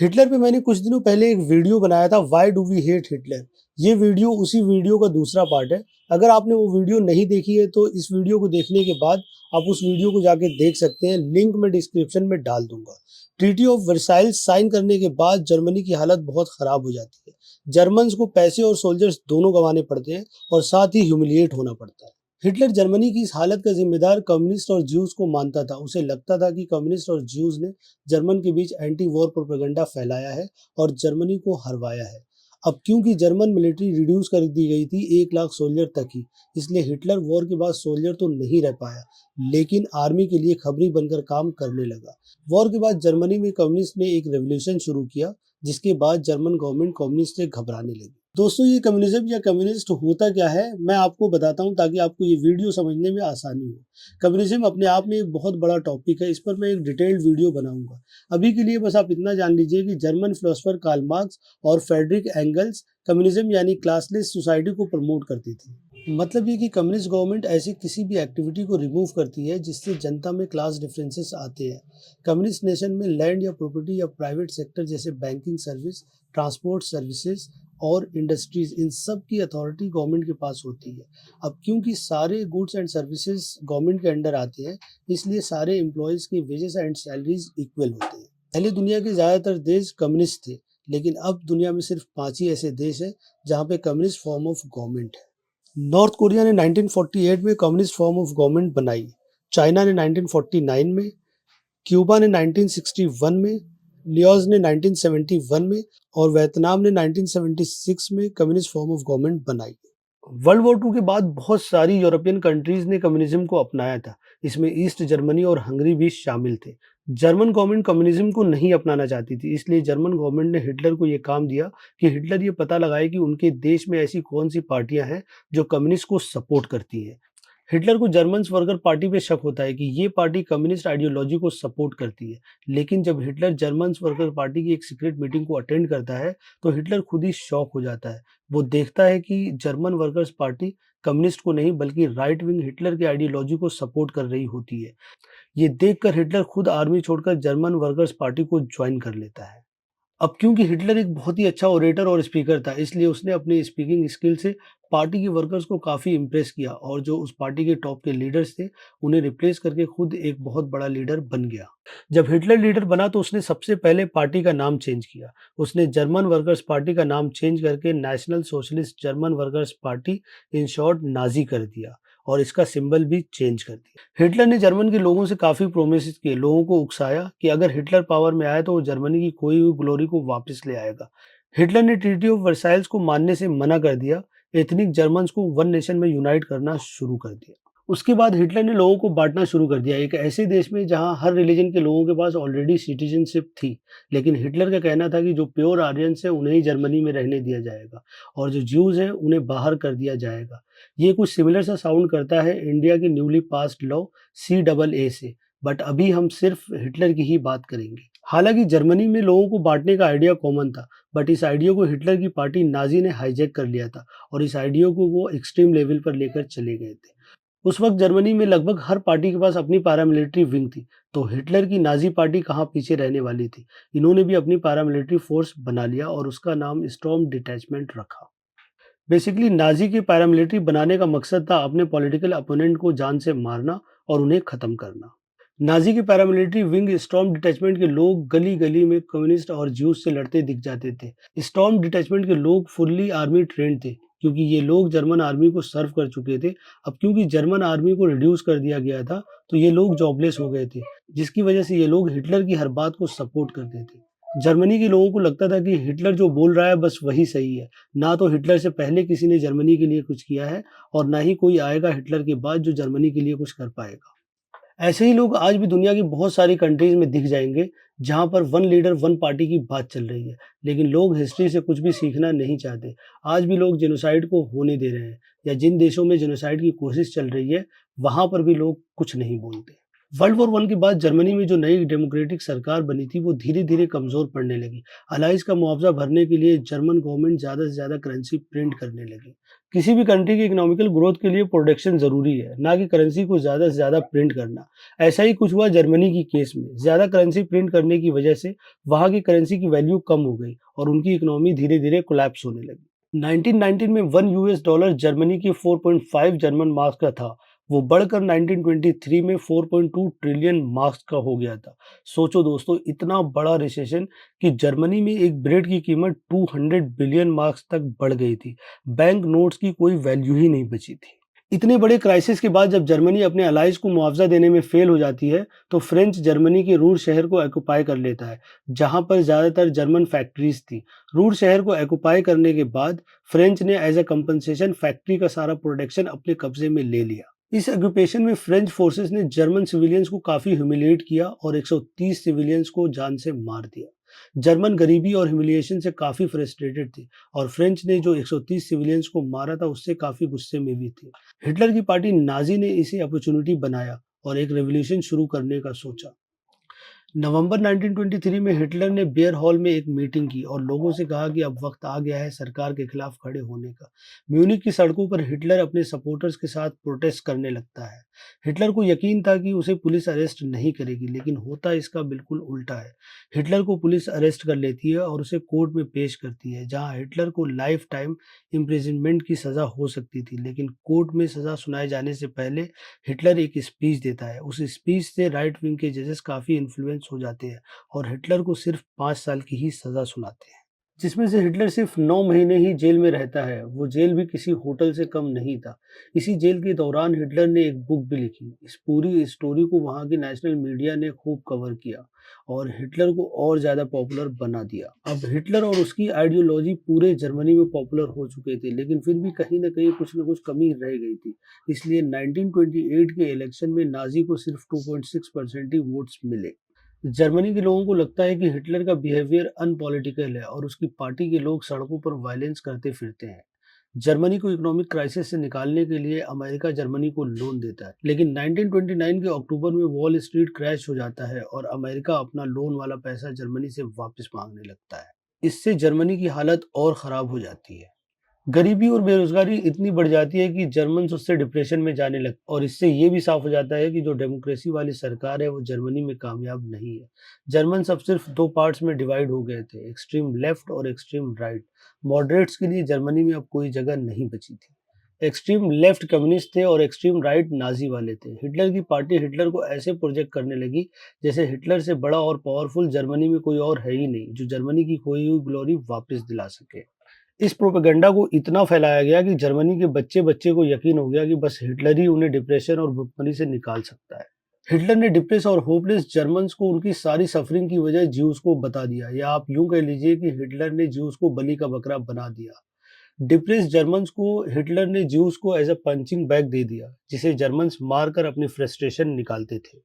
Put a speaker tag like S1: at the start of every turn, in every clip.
S1: Hitler पे मैंने कुछ दिनों पहले एक वीडियो बनाया था, why do we hate Hitler. ये वीडियो उसी वीडियो का दूसरा पार्ट है। अगर आपने वो वीडियो नहीं देखी है तो इस वीडियो को देखने के बाद आप उस वीडियो को जाके देख सकते हैं। लिंक मैं डिस्क्रिप्शन में डाल दूंगा। ट्रीटी ऑफ वर्साइल्स साइन करने के बाद जर्मनी की हालत बहुत खराब हो जाती है। जर्मन्स को पैसे और सोल्जर्स दोनों गंवाने पड़ते हैं और साथ ही ह्यूमिलिएट होना पड़ता है। हिटलर जर्मनी की इस हालत का जिम्मेदार कम्युनिस्ट और ज्यूज को मानता था। उसे लगता था कि कम्युनिस्ट और ज्यूज ने जर्मन के बीच एंटी वॉर प्रोपेगेंडा फैलाया है और जर्मनी को हरवाया है। अब क्योंकि जर्मन मिलिट्री रिड्यूस कर दी गई थी 1 लाख सोल्जर तक ही, इसलिए हिटलर वॉर के बाद सोल्जर तो नहीं रह पाया, लेकिन आर्मी के लिए खबरी बनकर काम करने लगा। वॉर के बाद जर्मनी में कम्युनिस्ट ने एक रेवोल्यूशन शुरू किया, जिसके बाद जर्मन गवर्नमेंट कम्युनिस्ट से घबराने लगी। दोस्तों, ये कम्युनिज्म या कम्युनिस्ट होता क्या है, मैं आपको बताता हूँ ताकि आपको ये वीडियो समझने में आसानी हो। कम्युनिज्म अपने आप में एक बहुत बड़ा टॉपिक है, इस पर मैं एक डिटेल्ड वीडियो बनाऊंगा। अभी के लिए बस आप इतना जान लीजिए कि जर्मन फिलोसोफर कार्ल मार्क्स और फ्रेडरिक एंगल्स कम्युनिज्म यानी क्लासलेस सोसाइटी को प्रमोट करती थी। मतलब ये कि कम्युनिस्ट गवर्नमेंट ऐसी किसी भी एक्टिविटी को रिमूव करती है जिससे जनता में क्लास डिफरेंसेस आते हैं। कम्युनिस्ट नेशन में लैंड या प्रॉपर्टी या प्राइवेट सेक्टर जैसे बैंकिंग सर्विस, ट्रांसपोर्ट सर्विसेज और इंडस्ट्रीज, इन सब की अथॉरिटी गवर्नमेंट के पास होती है। अब क्योंकि सारे गुड्स एंड सर्विसेज गवर्नमेंट के अंडर आते हैं, इसलिए सारे एम्प्लॉयज़ के वेजेस एंड सैलरीज इक्वल होते हैं। पहले दुनिया के ज़्यादातर देश कम्युनिस्ट थे, लेकिन अब दुनिया में सिर्फ 5 ही ऐसे देश हैं जहाँ पे कम्युनिस्ट फॉर्म ऑफ गवर्नमेंट है। नॉर्थ कोरिया ने 1948 में कम्युनिस्ट फॉर्म ऑफ गवर्नमेंट बनाई, चाइना ने 1949 में, क्यूबा ने 1961 में, लियोस ने 1971 में और वियतनाम ने 1976 में कम्युनिस्ट फॉर्म ऑफ गवर्नमेंट बनाई। वर्ल्ड वॉर 2 के बाद बहुत सारी यूरोपियन कंट्रीज ने कम्युनिज्म को अपनाया था। इसमें ईस्ट जर्मनी और हंगरी भी शामिल थे। जर्मन गवर्नमेंट कम्युनिज्म को नहीं अपनाना चाहती थी, इसलिए जर्मन गवर्नमेंट ने हिटलर को यह काम दिया कि हिटलर ये पता लगाए कि उनके देश में ऐसी कौन सी पार्टियां हैं जो कम्युनिस्ट को सपोर्ट करती हैं। हिटलर को जर्मन वर्कर पार्टी पे शक होता है कि ये पार्टी कम्युनिस्ट आइडियोलॉजी को सपोर्ट करती है, लेकिन जब हिटलर जर्मन वर्कर पार्टी की एक सीक्रेट मीटिंग को अटेंड करता है तो हिटलर खुद ही शॉक हो जाता है। वो देखता है कि जर्मन वर्कर्स पार्टी कम्युनिस्ट को नहीं बल्कि राइट विंग हिटलर के आइडियोलॉजी को सपोर्ट कर रही होती है। ये देखकर हिटलर खुद आर्मी छोड़कर जर्मन वर्कर्स पार्टी को ज्वाइन कर लेता है। अब क्योंकि हिटलर एक बहुत ही अच्छा ओरेटर और स्पीकर था, इसलिए उसने अपनी स्पीकिंग स्किल से पार्टी के वर्कर्स को काफ़ी इम्प्रेस किया और जो उस पार्टी के टॉप के लीडर्स थे, उन्हें रिप्लेस करके खुद एक बहुत बड़ा लीडर बन गया। जब हिटलर लीडर बना तो उसने सबसे पहले पार्टी का नाम चेंज किया। उसने जर्मन वर्कर्स पार्टी का नाम चेंज करके national socialist German workers party, in short Nazi कर दिया और इसका सिंबल भी चेंज कर दिया। हिटलर ने जर्मन के लोगों से काफ़ी प्रोमिस किए, लोगों को उकसाया कि अगर हिटलर पावर में आए तो वो जर्मनी की खोई हुई ग्लोरी को वापस ले आएगा। हिटलर ने ट्रीटी ऑफ वर्साइल्स को मानने से मना कर दिया, एथनिक जर्मन्स को वन नेशन में यूनाइट करना शुरू कर दिया। उसके बाद हिटलर ने लोगों को बांटना शुरू कर दिया, एक ऐसे देश में जहां हर रिलीजन के लोगों के पास ऑलरेडी सिटीजनशिप थी। लेकिन हिटलर का कहना था कि जो प्योर आर्यंस है उन्हें ही जर्मनी में रहने दिया जाएगा और जो ज्यूज हैं उन्हें बाहर कर दिया जाएगा। ये कुछ सिमिलर सा साउंड करता है इंडिया के न्यूली पास्ड लॉ CAA से, बट अभी हम सिर्फ हिटलर की ही बात करेंगे। हालांकि जर्मनी में लोगों को बांटने का आइडिया कॉमन था, बट इस आइडिया को हिटलर की पार्टी नाजी ने हाईजैक कर लिया था और इस आइडिया को वो एक्सट्रीम लेवल पर लेकर चले गए थे। उस वक्त जर्मनी में लगभग हर पार्टी के पास अपनी पैरामिलिट्री विंग थी, तो हिटलर की नाजी पार्टी कहाँ पीछे रहने वाली थी। इन्होंने भी अपनी पैरामिलिट्री फोर्स बना लिया और उसका नाम स्टॉर्म डिटैचमेंट रखा। बेसिकली नाजी के पैरामिलिट्री बनाने का मकसद था अपने पॉलिटिकल अपोनेंट को जान से मारना और उन्हें खत्म करना। नाजी के पैरामिलिट्री विंग स्टॉर्म डिटैचमेंट के लोग गली गली में कम्युनिस्ट और ज्यूस से लड़ते दिख जाते थे। स्टॉर्म डिटैचमेंट के लोग फुल्ली आर्मी ट्रेंड थे, क्योंकि ये लोग जर्मन आर्मी को सर्व कर चुके थे। अब क्योंकि जर्मन आर्मी को रिड्यूस कर दिया गया था तो ये लोग जॉबलेस हो गए थे, जिसकी वजह से ये लोग हिटलर की हर बात को सपोर्ट करते थे। जर्मनी के लोगों को लगता था कि हिटलर जो बोल रहा है बस वही सही है। ना तो हिटलर से पहले किसी ने जर्मनी के लिए कुछ किया है और ना ही कोई आएगा हिटलर के बाद जो जर्मनी के लिए कुछ कर पाएगा। ऐसे ही लोग आज भी दुनिया की बहुत सारी कंट्रीज में दिख जाएंगे जहां पर वन लीडर वन पार्टी की बात चल रही है, लेकिन लोग हिस्ट्री से कुछ भी सीखना नहीं चाहते। आज भी लोग जेनोसाइड को होने दे रहे हैं, या जिन देशों में जेनोसाइड की कोशिश चल रही है वहां पर भी लोग कुछ नहीं बोलते। वर्ल्ड वॉर वन के बाद जर्मनी में जो नई डेमोक्रेटिक सरकार बनी थी वो धीरे धीरे कमजोर पड़ने लगी। अलाइज का मुआवजा भरने के लिए जर्मन गवर्नमेंट ज्यादा से ज्यादा करेंसी प्रिंट करने लगी। किसी भी कंट्री की इकोनॉमिकल ग्रोथ के लिए प्रोडक्शन जरूरी है, ना कि करेंसी को ज्यादा से ज्यादा प्रिंट करना। ऐसा ही कुछ हुआ जर्मनी की केस में। ज्यादा करेंसी प्रिंट करने की वजह से वहां की करेंसी की वैल्यू कम हो गई और उनकी इकोनॉमी धीरे धीरे कोलैप्स होने लगी। 1919 में 1 US डॉलर जर्मनी के 4.5 जर्मन मार्क्स का था। वो बढ़कर 1923 में 4.2 ट्रिलियन मार्क्स का हो गया था। सोचो दोस्तों, इतना बड़ा रिसेशन कि जर्मनी में एक ब्रेड की कीमत 200 बिलियन मार्क्स तक बढ़ गई थी। बैंक नोट्स की कोई वैल्यू ही नहीं बची थी। इतने बड़े क्राइसिस के बाद जब जर्मनी अपने अलाइज को मुआवजा देने में फेल हो जाती है, तो फ्रेंच जर्मनी के रूर शहर को ऑक्युपाई कर लेता है, जहां पर ज्यादातर जर्मन फैक्ट्रीज थी। रूर शहर को ऑक्युपाई करने के बाद फ्रेंच ने एज अ कंपनसेशन फैक्ट्री का सारा प्रोडक्शन अपने कब्जे में ले लिया। इस ऑक्यूपेशन में फ्रेंच फोर्सेस ने जर्मन सिविलियंस को काफी ह्यूमिलिएट किया और 130 सिविलियंस को जान से मार दिया। जर्मन गरीबी और ह्यूमिलिएशन से काफी फ्रस्ट्रेटेड थे और फ्रेंच ने जो 130 सिविलियंस को मारा था उससे काफी गुस्से में भी थे। हिटलर की पार्टी नाजी ने इसे अपॉर्चुनिटी बनाया और एक रेवोल्यूशन शुरू करने का सोचा। नवंबर 1923 में हिटलर ने बियर हॉल में एक मीटिंग की और लोगों से कहा कि अब वक्त आ गया है सरकार के खिलाफ खड़े होने का। म्यूनिख की सड़कों पर हिटलर अपने सपोर्टर्स के साथ प्रोटेस्ट करने लगता है। हिटलर को यकीन था कि उसे पुलिस अरेस्ट नहीं करेगी, लेकिन होता इसका बिल्कुल उल्टा है। हिटलर को पुलिस अरेस्ट कर लेती है और उसे कोर्ट में पेश करती है, जहां हिटलर को लाइफ टाइम इम्प्रिजनमेंट की सजा हो सकती थी। लेकिन कोर्ट में सजा सुनाए जाने से पहले हिटलर एक स्पीच देता है। उस स्पीच से राइट विंग के जजेस काफी इन्फ्लुएंस हो जाते हैं और हिटलर को सिर्फ 5 साल की ही सजा सुनाते हैं, जिसमें से हिटलर सिर्फ 9 महीने ही जेल में रहता है। वो जेल भी किसी होटल से कम नहीं था। इसी जेल के दौरान हिटलर ने एक बुक भी लिखी। इस पूरी स्टोरी को वहाँ की नेशनल मीडिया ने खूब कवर किया और हिटलर को और ज्यादा पॉपुलर बना दिया। अब हिटलर और उसकी आइडियोलॉजी पूरे जर्मनी में पॉपुलर हो चुके थे, लेकिन फिर भी कहीं ना कुछ कमी रह गई थी। इसलिए 1928 के इलेक्शन में नाजी को सिर्फ 2.6% ही वोट्स मिले। जर्मनी के लोगों को लगता है कि हिटलर का बिहेवियर अनपॉलिटिकल है और उसकी पार्टी के लोग सड़कों पर वायलेंस करते फिरते हैं। जर्मनी को इकोनॉमिक क्राइसिस से निकालने के लिए अमेरिका जर्मनी को लोन देता है, लेकिन 1929 के अक्टूबर में वॉल स्ट्रीट क्रैश हो जाता है और अमेरिका अपना लोन वाला पैसा जर्मनी से वापस मांगने लगता है। इससे जर्मनी की हालत और खराब हो जाती है। गरीबी और बेरोजगारी इतनी बढ़ जाती है कि जर्मन्स उससे डिप्रेशन में जाने लगते, और इससे ये भी साफ हो जाता है कि जो डेमोक्रेसी वाली सरकार है वो जर्मनी में कामयाब नहीं है। जर्मन अब सिर्फ दो पार्ट्स में डिवाइड हो गए थे, एक्सट्रीम लेफ्ट और एक्सट्रीम राइट। मॉडरेट्स के लिए जर्मनी में अब कोई जगह नहीं बची थी। एक्सट्रीम लेफ्ट कम्युनिस्ट थे और एक्सट्रीम राइट नाजी वाले थे। हिटलर की पार्टी हिटलर को ऐसे प्रोजेक्ट करने लगी जैसे हिटलर से बड़ा और पावरफुल जर्मनी में कोई और है ही नहीं जो जर्मनी की खोई हुई ग्लोरी वापस दिला सके। इस प्रोपेगेंडा को इतना फैलाया गया कि जर्मनी के बच्चे बच्चे को यकीन हो गया कि बस हिटलर ही उन्हें डिप्रेशन और भुखमरी से निकाल सकता है। हिटलर ने डिप्रेस और होपलेस जर्मन्स को उनकी सारी सफरिंग की वजह ज्यूज को बता दिया, या आप यूं कह लीजिए कि हिटलर ने ज्यूज को बलि का बकरा बना दिया। डिप्रेस जर्मन्स को हिटलर ने ज्यूज को एज अ पंचिंग बैग दे दिया, जिसे जर्मन्स मारकर अपनी फ्रस्ट्रेशन निकालते थे।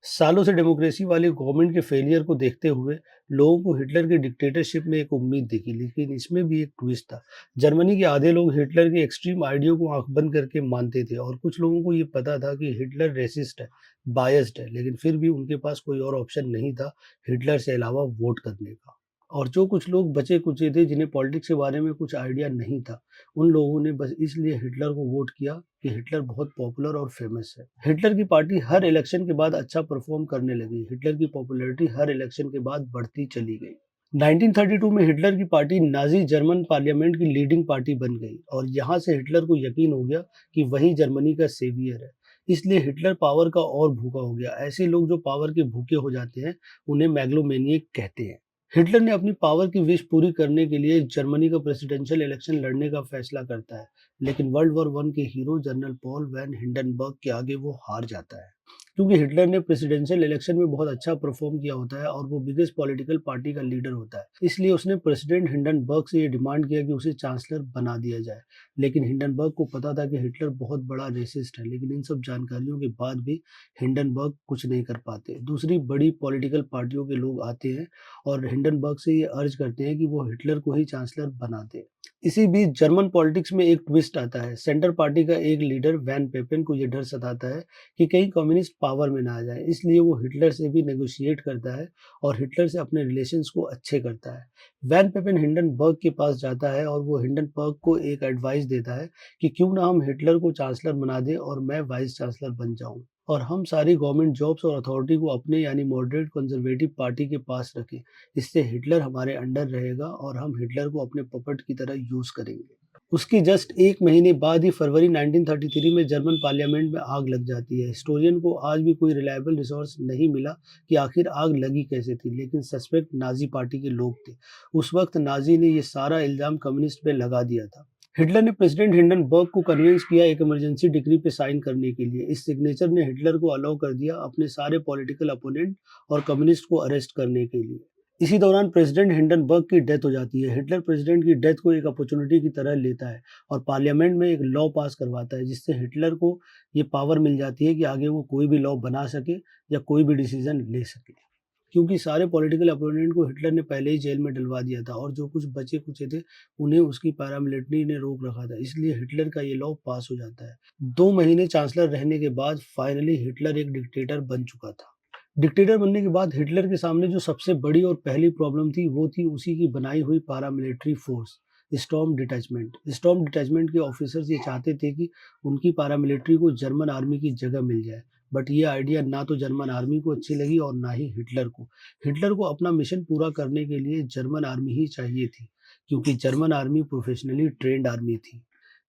S1: सालों से डेमोक्रेसी वाली गवर्नमेंट के फेलियर को देखते हुए लोगों को हिटलर के डिक्टेटरशिप में एक उम्मीद दिखी, लेकिन इसमें भी एक ट्विस्ट था। जर्मनी के आधे लोग हिटलर के एक्सट्रीम आइडियो को आंख बंद करके मानते थे और कुछ लोगों को ये पता था कि हिटलर रेसिस्ट है, बायस्ड है, लेकिन फिर भी उनके पास कोई और ऑप्शन नहीं था हिटलर से अलावा वोट करने का। और जो कुछ लोग बचे कुचे थे जिन्हें पॉलिटिक्स के बारे में कुछ आइडिया नहीं था, उन लोगों ने बस इसलिए हिटलर को वोट किया कि हिटलर बहुत पॉपुलर और फेमस है। हिटलर की पार्टी हर इलेक्शन के बाद अच्छा परफॉर्म करने लगी। हिटलर की पॉपुलैरिटी हर इलेक्शन के बाद बढ़ती चली गई। 1932 में हिटलर की पार्टी नाजी जर्मन पार्लियामेंट की लीडिंग पार्टी बन गई और यहाँ से हिटलर को यकीन हो गया कि वही जर्मनी का सेवियर है। इसलिए हिटलर पावर का और भूखा हो गया। ऐसे लोग जो पावर के भूखे हो जाते हैं उन्हें मैग्लोमेनियक कहते हैं। हिटलर ने अपनी पावर की विश पूरी करने के लिए जर्मनी का प्रेसिडेंशियल इलेक्शन लड़ने का फैसला करता है, लेकिन वर्ल्ड वॉर वन के hero general Paul von Hindenburg के आगे वो हार जाता है, क्योंकि हिटलर ने प्रेसिडेंशियल इलेक्शन में बहुत अच्छा परफॉर्म किया होता है और वो बिगेस्ट पॉलिटिकल पार्टी का लीडर होता है। इसलिए उसने प्रेसिडेंट हिंडनबर्ग से ये डिमांड किया कि उसे चांसलर बना दिया जाए। लेकिन हिंडनबर्ग को पता था कि हिटलर बहुत बड़ा रेसिस्ट है, लेकिन इन सब जानकारियों के बाद भी हिंडनबर्ग कुछ नहीं कर पाते। दूसरी बड़ी पॉलिटिकल पार्टियों के लोग आते हैं और हिंडनबर्ग से ये अर्ज करते हैं कि वो हिटलर को ही चांसलर बना दे। इसी बीच जर्मन पॉलिटिक्स में एक ट्विस्ट आता है। सेंटर पार्टी का एक लीडर वैन पेपेन को यह डर सताता है कि कहीं कम्युनिस्ट पावर में ना आ जाए, इसलिए वो हिटलर से भी नेगोशिएट करता है और हिटलर से अपने रिलेशंस को अच्छे करता है। वैन पेपन हिंडनबर्ग के पास जाता है और वो हिंडनबर्ग को एक एडवाइस देता है कि क्यों ना हम हिटलर को चांसलर बना दें और मैं वाइस चांसलर बन जाऊं और हम सारी गवर्नमेंट जॉब्स और अथॉरिटी को अपने यानी मॉडरेट कंजर्वेटिव पार्टी के पास रखें। इससे हिटलर हमारे अंडर रहेगा और हम हिटलर को अपने पपेट की तरह यूज करेंगे। उसके जस्ट 1 महीने बाद ही फरवरी 1933 में जर्मन पार्लियामेंट में आग लग जाती है। हिस्टोरियन को आज भी कोई रिलायबल रिसोर्स नहीं मिला कि आखिर आग लगी कैसे थी, लेकिन सस्पेक्ट नाजी पार्टी के लोग थे। उस वक्त नाजी ने ये सारा इल्ज़ाम कम्युनिस्ट पे लगा दिया था। हिटलर ने प्रेसिडेंट हिंडनबर्ग को कन्विंस किया एक इमरजेंसी डिक्री पे साइन करने के लिए। इस सिग्नेचर ने हिटलर को अलाउ कर दिया अपने सारे पॉलिटिकल अपोनेंट और कम्युनिस्ट को अरेस्ट करने के लिए। इसी दौरान प्रेसिडेंट हिंडनबर्ग की डेथ हो जाती है। हिटलर प्रेसिडेंट की डेथ को एक अपॉर्चुनिटी की तरह लेता है और पार्लियामेंट में एक लॉ पास करवाता है, जिससे हिटलर को ये पावर मिल जाती है कि आगे वो कोई भी लॉ बना सके या कोई भी डिसीजन ले सके। क्योंकि सारे पॉलिटिकल अपोनेंट को हिटलर ने पहले ही जेल में डलवा दिया था और जो कुछ बचे कुचे थे उन्हें उसकी पैरामिलिट्री ने रोक रखा था, इसलिए हिटलर का ये लॉ पास हो जाता है। 2 महीने चांसलर रहने के बाद फाइनली हिटलर एक डिक्टेटर बन चुका था। डिक्टेटर बनने के बाद हिटलर के सामने जो सबसे बड़ी और पहली प्रॉब्लम थी वो थी उसी की बनाई हुई paramilitary force storm detachment. Storm detachment के ऑफिसर्स ये चाहते थे कि उनकी पैरामिलिट्री को जर्मन आर्मी की जगह मिल जाए, बट ये आइडिया ना तो जर्मन आर्मी को अच्छी लगी और ना ही हिटलर को। हिटलर को अपना मिशन पूरा करने के लिए जर्मन आर्मी ही चाहिए थी, क्योंकि German army professionally trained army थी।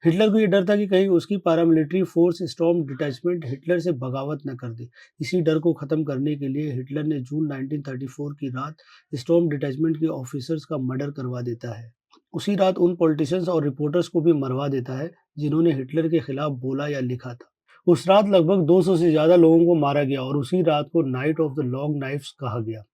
S1: हिटलर को ये डर था कि कहीं उसकी paramilitary force storm detachment Hitler से बगावत न कर दे। इसी डर को खत्म करने के लिए हिटलर ने जून 1934 की रात स्टॉर्म डिटैचमेंट के ऑफिसर्स का मर्डर करवा देता है। उसी रात उन पॉलिटिशियंस और रिपोर्टर्स को भी मरवा देता है जिन्होंने हिटलर के खिलाफ बोला या लिखा था। उस रात लगभग 200 से ज़्यादा लोगों को मारा गया और उसी रात को night of the long knifes कहा गया।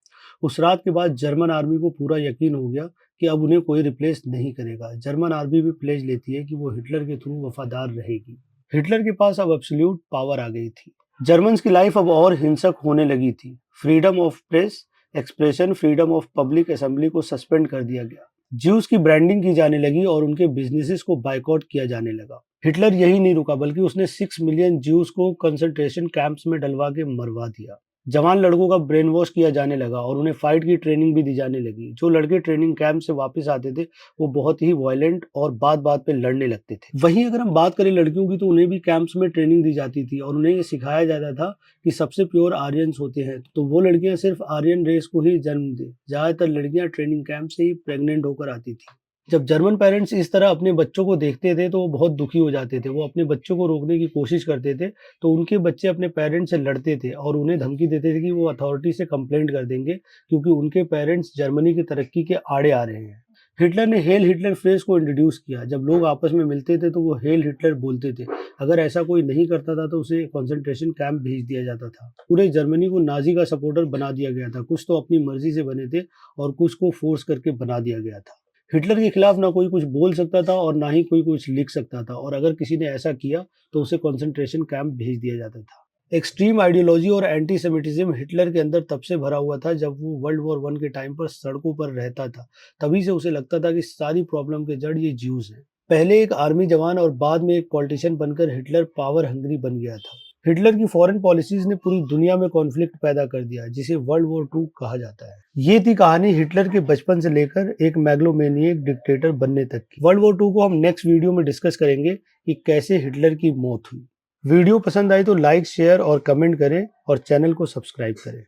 S1: उस रात के बाद जर्मन आर्मी को पूरा यकीन हो गया कि अब उन्हें कोई रिप्लेस नहीं करेगा। जर्मन आर्मी भी प्लेज लेती है कि वो हिटलर के थ्रू वफादार रहेगी। हिटलर के पास अब एब्सोल्यूट पावर आ गई थी। जर्मन्स की लाइफ अब और हिंसक होने लगी थी। Freedom of press, expression, freedom of public assembly को सस्पेंड कर दिया गया। ज्यूज की ब्रांडिंग की जाने लगी और उनके बिजनेसेस को बायकॉट किया जाने लगा। हिटलर यही नहीं रुका, बल्कि उसने 6 मिलियन ज्यूज को कंसंट्रेशन कैंप्स में डलवा के मरवा दिया। जवान लड़कों का ब्रेन वॉश किया जाने लगा और उन्हें फाइट की ट्रेनिंग भी दी जाने लगी। जो लड़के ट्रेनिंग कैंप से वापस आते थे वो बहुत ही वायलेंट और बात बात पे लड़ने लगते थे। वहीं अगर हम बात करें लड़कियों की, तो उन्हें भी कैंप्स में ट्रेनिंग दी जाती थी और उन्हें ये सिखाया जाता था कि सबसे प्योर आर्यंस होते हैं, तो वो लड़कियां सिर्फ आर्यन रेस को ही जन्म दें। ज्यादातर लड़कियां ट्रेनिंग कैंप से ही प्रेग्नेंट होकर आती थी। जब जर्मन पेरेंट्स इस तरह अपने बच्चों को देखते थे तो वो बहुत दुखी हो जाते थे। वो अपने बच्चों को रोकने की कोशिश करते थे, तो उनके बच्चे अपने पेरेंट्स से लड़ते थे और उन्हें धमकी देते थे कि वो अथॉरिटी से कंप्लेंट कर देंगे, क्योंकि उनके पेरेंट्स जर्मनी की तरक्की के आड़े आ रहे हैं। हिटलर ने हेल हिटलर फ्रेज को इंट्रोड्यूस किया। जब लोग आपस में मिलते थे तो वो हेल हिटलर बोलते थे। अगर ऐसा कोई नहीं करता था तो उसे कंसंट्रेशन कैंप भेज दिया जाता था। पूरे जर्मनी को नाजी का सपोर्टर बना दिया गया था। कुछ तो अपनी मर्जी से बने थे और कुछ को फोर्स करके बना दिया गया था। हिटलर के खिलाफ ना कोई कुछ बोल सकता था और ना ही कोई कुछ लिख सकता था, और अगर किसी ने ऐसा किया तो उसे कंसंट्रेशन कैंप भेज दिया जाता था। एक्सट्रीम आइडियोलॉजी और एंटी सेमिटिज्म हिटलर के अंदर तब से भरा हुआ था जब वो वर्ल्ड वॉर 1 के टाइम पर सड़कों पर रहता था। तभी से उसे लगता था कि सारी प्रॉब्लम के जड़ ये ज्यूज हैं। पहले एक आर्मी जवान और बाद में एक पॉलिटिशियन बनकर हिटलर पावर हंग्री बन गया था। हिटलर की फॉरेन पॉलिसीज ने पूरी दुनिया में कॉन्फ्लिक्ट पैदा कर दिया, जिसे वर्ल्ड वॉर 2 कहा जाता है। ये थी कहानी हिटलर के बचपन से लेकर एक मैग्लोमेनियक डिक्टेटर बनने तक की। वर्ल्ड वॉर 2 को हम नेक्स्ट वीडियो में डिस्कस करेंगे कि कैसे हिटलर की मौत हुई। वीडियो पसंद आई तो लाइक, शेयर और कमेंट करें और चैनल को सब्सक्राइब करें।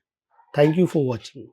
S1: Thank you for watching.